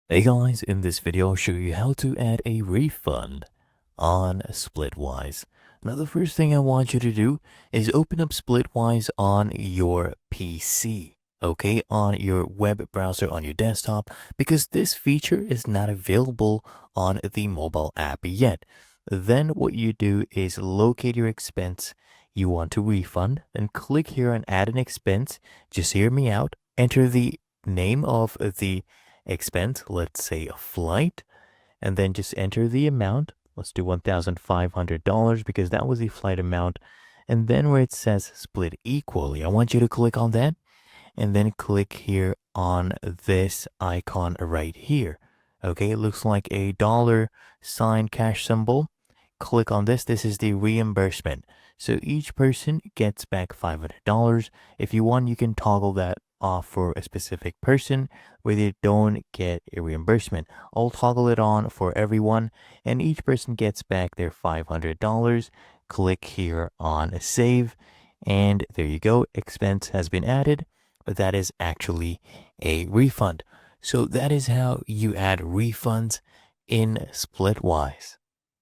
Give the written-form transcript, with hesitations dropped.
Hey guys, in this video I'll show you how to add a refund on Splitwise. Now the first thing I want you to do is open up Splitwise on your PC, okay, on your web browser on your desktop, because this feature is not available on the mobile app yet. Then what you do is locate your expense you want to refund, then click here on add an expense. Just hear me out. Enter the name of the expense, let's say a flight, and then just enter the amount. Let's do $1,500 because that was the flight amount. And then where it says split equally, I want you to click on that and then click here on this icon right here. Okay, it looks like a dollar sign cash symbol. Click on this. This is the reimbursement. So each person gets back $500. If you want, you can toggle that off for a specific person where they don't get a reimbursement. I'll toggle it on for everyone and each person gets back their $500. Click here on save and there you go. Expense has been added, but that is actually a refund. So that is how you add refunds in Splitwise.